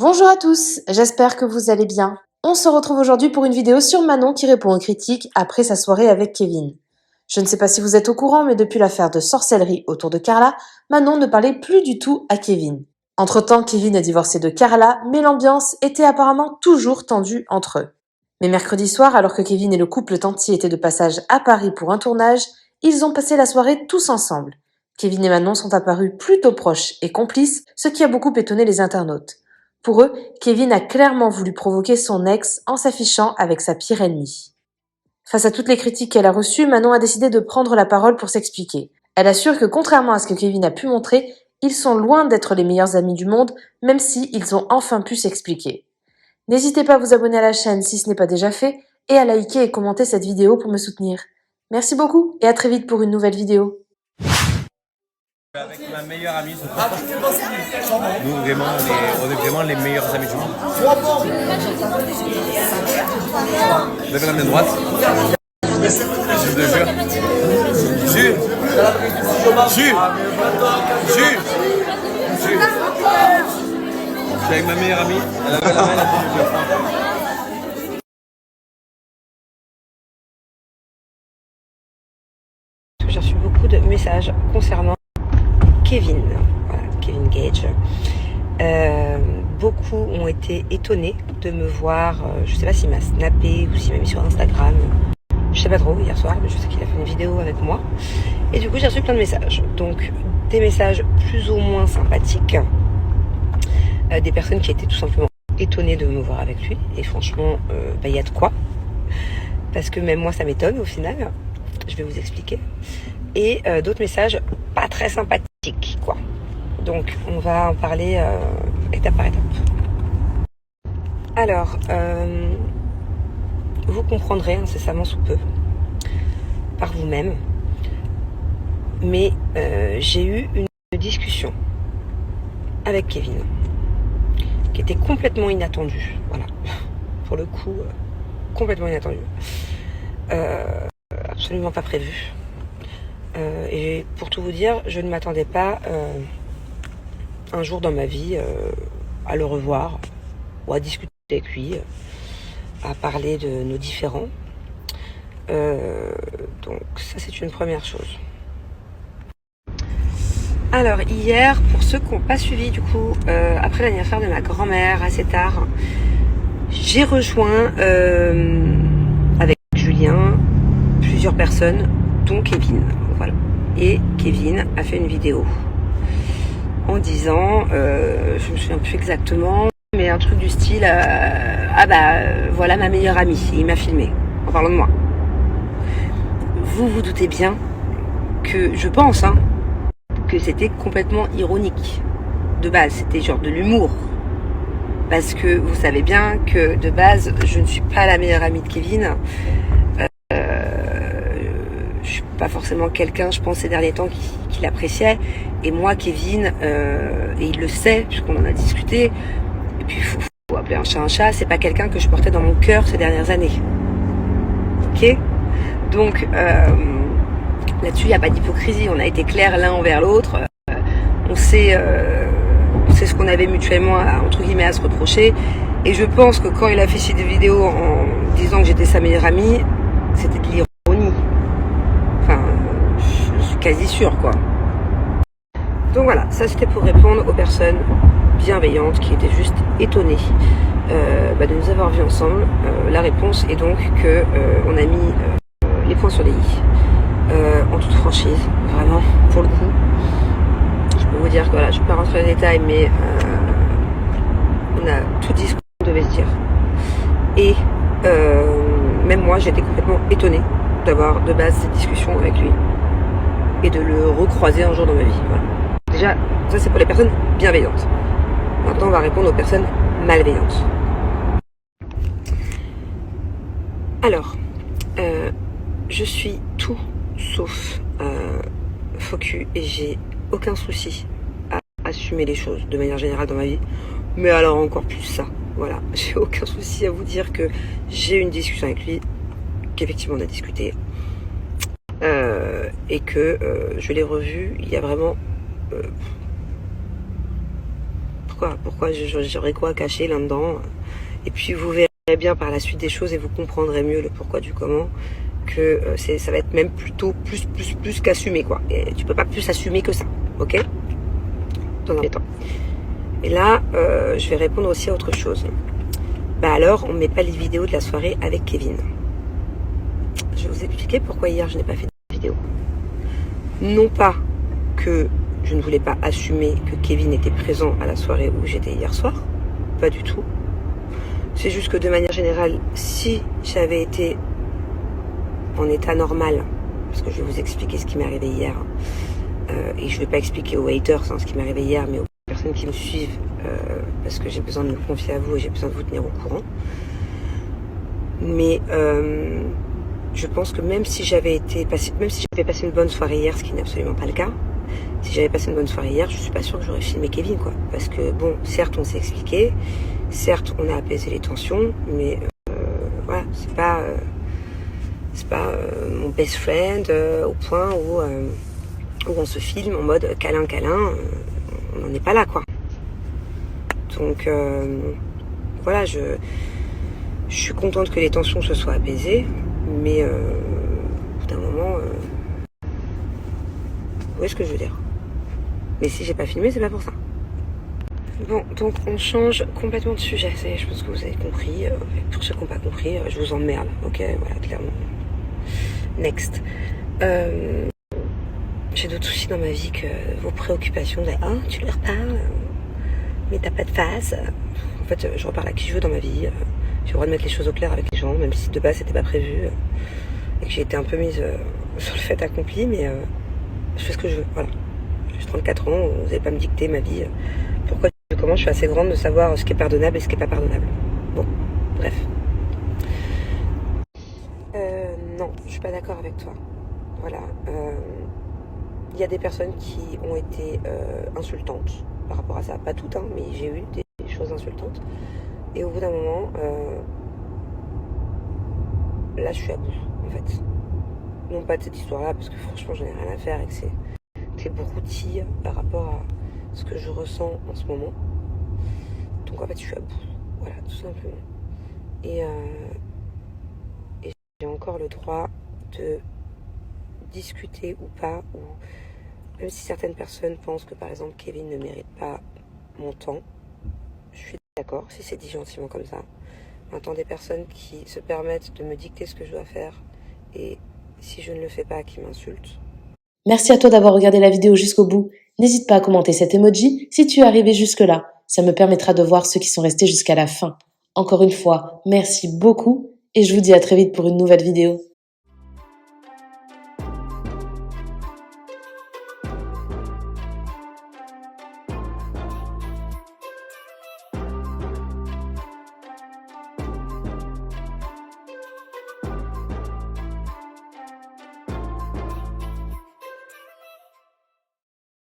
Bonjour à tous, j'espère que vous allez bien. On se retrouve aujourd'hui pour une vidéo sur Manon qui répond aux critiques après sa soirée avec Kevin. Je ne sais pas si vous êtes au courant, mais depuis l'affaire de sorcellerie autour de Carla, Manon ne parlait plus du tout à Kevin. Entre-temps, Kevin a divorcé de Carla, mais l'ambiance était apparemment toujours tendue entre eux. Mais mercredi soir, alors que Kevin et le couple Tanti étaient de passage à Paris pour un tournage, ils ont passé la soirée tous ensemble. Kevin et Manon sont apparus plutôt proches et complices, ce qui a beaucoup étonné les internautes. Pour eux, Kevin a clairement voulu provoquer son ex en s'affichant avec sa pire ennemie. Face à toutes les critiques qu'elle a reçues, Manon a décidé de prendre la parole pour s'expliquer. Elle assure que contrairement à ce que Kevin a pu montrer, ils sont loin d'être les meilleurs amis du monde, même si ils ont enfin pu s'expliquer. N'hésitez pas à vous abonner à la chaîne si ce n'est pas déjà fait, et à liker et commenter cette vidéo pour me soutenir. Merci beaucoup, et à très vite pour une nouvelle vidéo. Avec ma meilleure amie, nous vraiment, on est vraiment les meilleurs amis du monde. Lève la main droite. Je te jure. Jus. Je suis avec ma meilleure amie. Elle avait la main, elle a fait du J'ai reçu beaucoup de messages concernant Kevin, voilà, Kevin Gage. Beaucoup ont été étonnés de me voir, je sais pas s'il m'a snappé ou s'il m'a mis sur Instagram, je sais pas trop, hier soir, mais je sais qu'il a fait une vidéo avec moi. Et du coup, j'ai reçu plein de messages. Donc, des messages plus ou moins sympathiques, des personnes qui étaient tout simplement étonnées de me voir avec lui. Et franchement, y a de quoi. Parce que même moi, ça m'étonne au final. Je vais vous expliquer. Et d'autres messages pas très sympathiques, quoi. Donc, on va en parler étape par étape. Alors, vous comprendrez incessamment sous peu, par vous-même, mais j'ai eu une discussion avec Kevin, qui était complètement inattendue, voilà, pour le coup, complètement inattendue, absolument pas prévue. Et pour tout vous dire, je ne m'attendais pas un jour dans ma vie à le revoir ou à discuter avec lui, à parler de nos différends. Donc ça, c'est une première chose. Alors hier, pour ceux qui n'ont pas suivi du coup, après l'anniversaire de ma grand-mère assez tard, j'ai rejoint avec Julien plusieurs personnes, dont Kevin. Voilà. Et Kevin a fait une vidéo en disant, je me souviens plus exactement, mais un truc du style, voilà ma meilleure amie. Et il m'a filmé en parlant de moi. Vous vous doutez bien que je pense que c'était complètement ironique. De base, c'était genre de l'humour. Parce que vous savez bien que de base, je ne suis pas la meilleure amie de Kevin. Je suis pas forcément quelqu'un, je pense, ces derniers temps qui l'appréciait. Et moi, Kevin, et il le sait, puisqu'on en a discuté, et puis il faut appeler un chat, c'est pas quelqu'un que je portais dans mon cœur ces dernières années. Ok ? Donc, là-dessus, il n'y a pas d'hypocrisie. On a été clairs l'un envers l'autre. On sait ce qu'on avait mutuellement, entre guillemets, à se reprocher. Et je pense que quand il a fait cette vidéo en disant que j'étais sa meilleure amie, c'était de l'ironie. Enfin, je suis quasi sûre, quoi. Donc voilà, ça c'était pour répondre aux personnes bienveillantes qui étaient juste étonnées de nous avoir vus ensemble. La réponse est donc que on a mis les points sur les i, en toute franchise, vraiment, pour le coup. Je peux vous dire que voilà, je ne vais pas rentrer dans les détails, mais on a tout dit ce qu'on devait se dire. Et même moi, j'étais complètement étonnée d'avoir de base cette discussion avec lui et de le recroiser un jour dans ma vie. Voilà. Déjà, ça c'est pour les personnes bienveillantes. Maintenant, on va répondre aux personnes malveillantes. Alors, je suis tout sauf faux cul et j'ai aucun souci à assumer les choses de manière générale dans ma vie. Mais alors encore plus ça. Voilà, j'ai aucun souci à vous dire que j'ai eu une discussion avec lui, qu'effectivement on a discuté, et que je l'ai revu il y a vraiment quoi. Pourquoi j'aurais quoi à cacher là-dedans. Et puis vous verrez bien par la suite des choses et vous comprendrez mieux le pourquoi du comment, que ça va être même plutôt plus qu'assumé, quoi. Et tu peux pas plus assumer que ça, ok? Dans un temps. Et là, je vais répondre aussi à autre chose. Bah alors, on met pas les vidéos de la soirée avec Kevin. Je vais vous expliquer pourquoi hier je n'ai pas fait de vidéo. Non pas que je ne voulais pas assumer que Kevin était présent à la soirée où j'étais hier soir, pas du tout. C'est juste que de manière générale, si j'avais été en état normal, parce que je vais vous expliquer ce qui m'est arrivé hier, et je ne vais pas expliquer aux haters ce qui m'est arrivé hier, mais aux personnes qui me suivent, parce que j'ai besoin de me confier à vous et j'ai besoin de vous tenir au courant. Mais je pense que même si j'avais passé une bonne soirée hier, ce qui n'est absolument pas le cas, si j'avais passé une bonne soirée hier, je suis pas sûre que j'aurais filmé Kevin, quoi. Parce que bon, certes on s'est expliqué, certes on a apaisé les tensions, mais voilà, c'est pas mon best friend au point où on se filme en mode câlin, on n'en est pas là, quoi. Donc voilà, je suis contente que les tensions se soient apaisées, mais au bout d'un moment, vous voyez ce que je veux dire. Mais si j'ai pas filmé, c'est pas pour ça. Bon, donc on change complètement de sujet. Ça y est, je pense que vous avez compris. Pour ceux qui n'ont pas compris, je vous emmerde. Ok, voilà, clairement. Next. J'ai d'autres soucis dans ma vie que vos préoccupations. Ah, tu leur parles, mais t'as pas de face. En fait, je reparle à qui je veux dans ma vie. J'ai le droit de mettre les choses au clair avec les gens, même si de base c'était pas prévu. Et que j'ai été un peu mise sur le fait accompli, mais je fais ce que je veux. Voilà. J'ai 34 ans, vous n'allez pas me dicter ma vie. Pourquoi, comment, je suis assez grande de savoir ce qui est pardonnable et ce qui est pas pardonnable. Bon, bref. Non, je suis pas d'accord avec toi. Voilà. Il y a des personnes qui ont été insultantes par rapport à ça. Pas toutes, hein, mais j'ai eu des choses insultantes. Et au bout d'un moment, là je suis à bout, en fait. Non pas de cette histoire-là, parce que franchement j'en ai rien à faire et que c'est broutille par rapport à ce que je ressens en ce moment. Donc en fait je suis à bout, voilà, tout simplement. Et j'ai encore le droit de discuter ou pas, ou même si certaines personnes pensent que par exemple Kevin ne mérite pas mon temps, je suis d'accord, si c'est dit gentiment comme ça. Maintenant, des personnes qui se permettent de me dicter ce que je dois faire et si je ne le fais pas, qui m'insultent. Merci à toi d'avoir regardé la vidéo jusqu'au bout. N'hésite pas à commenter cet emoji si tu es arrivé jusque-là. Ça me permettra de voir ceux qui sont restés jusqu'à la fin. Encore une fois, merci beaucoup et je vous dis à très vite pour une nouvelle vidéo.